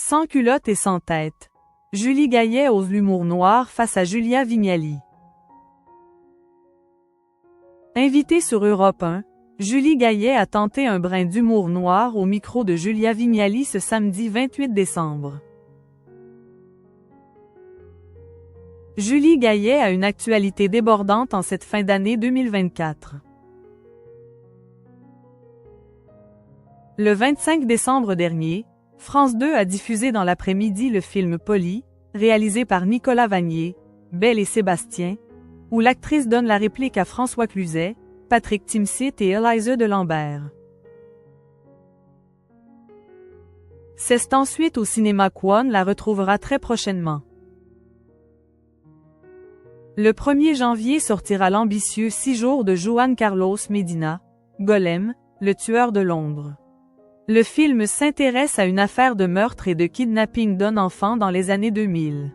Sans culotte et sans tête. Julie Gaillet ose l'humour noir face à Julia Vignali. Invitée sur Europe 1, Julie Gaillet a tenté un brin d'humour noir au micro de Julia Vignali ce samedi 28 décembre. Julie Gaillet a une actualité débordante en cette fin d'année 2024. Le 25 décembre dernier, France 2 a diffusé dans l'après-midi le film Polly, réalisé par Nicolas Vanier, Belle et Sébastien, où l'actrice donne la réplique à François Cluzet, Patrick Timsit et Élise de Lambert. C'est ensuite au cinéma qu'On la retrouvera très prochainement. Le 1er janvier sortira l'ambitieux 6 jours de Juan Carlos Medina, Golem, le tueur de Londres. Le film s'intéresse à une affaire de meurtre et de kidnapping d'un enfant dans les années 2000.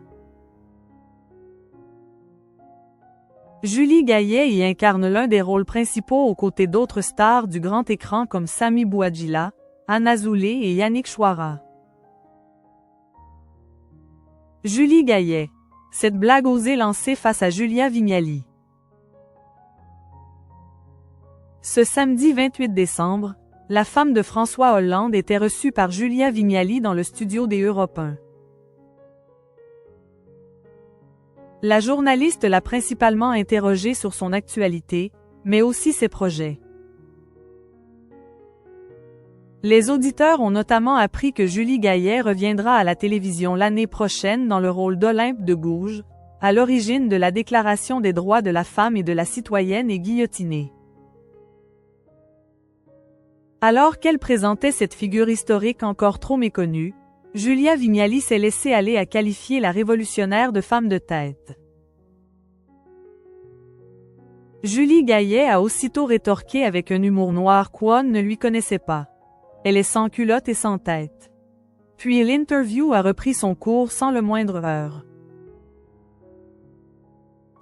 Julie Gaillet y incarne l'un des rôles principaux aux côtés d'autres stars du grand écran comme Sami Bouadjila, Anna Zoulé et Yannick Chouara. Julie Gaillet. Cette blague osée lancée face à Julia Vignali. Ce samedi 28 décembre, la femme de François Hollande était reçue par Julia Vignali dans le studio des Europe 1. La journaliste l'a principalement interrogée sur son actualité, mais aussi ses projets. Les auditeurs ont notamment appris que Julie Gaillet reviendra à la télévision l'année prochaine dans le rôle d'Olympe de Gouges, à l'origine de la Déclaration des droits de la femme et de la citoyenne et guillotinée. Alors qu'elle présentait cette figure historique encore trop méconnue, Julia Vignali s'est laissée aller à qualifier la révolutionnaire de femme de tête. Julie Gaillet a aussitôt rétorqué avec un humour noir qu'On ne lui connaissait pas. Elle est sans culotte et sans tête. Puis l'interview a repris son cours sans le moindre heurt.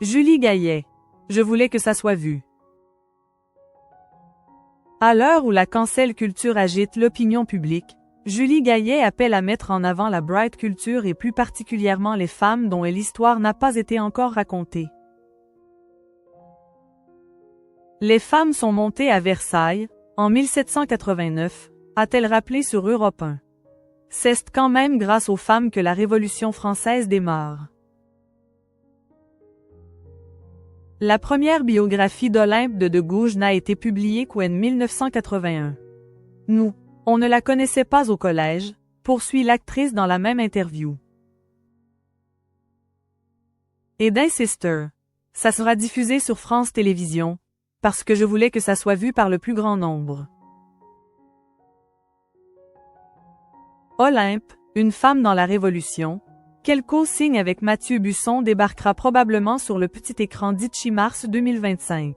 Julie Gaillet. Je voulais que ça soit vu. À l'heure où la cancel culture agite l'opinion publique, Julie Gaillet appelle à mettre en avant la bright culture et plus particulièrement les femmes dont l'histoire n'a pas été encore racontée. Les femmes sont montées à Versailles, en 1789, a-t-elle rappelé sur Europe 1. C'est quand même grâce aux femmes que la Révolution française démarre. La première biographie d'Olympe de Gouges n'a été publiée qu'en 1981. Nous, on ne la connaissait pas au collège, poursuit l'actrice dans la même interview. Et d'Insister. Ça sera diffusé sur France Télévisions, parce que je voulais que ça soit vu par le plus grand nombre. Olympe, une femme dans la Révolution, qu'elle co-signe avec Mathieu Busson débarquera probablement sur le petit écran d'ici mars 2025.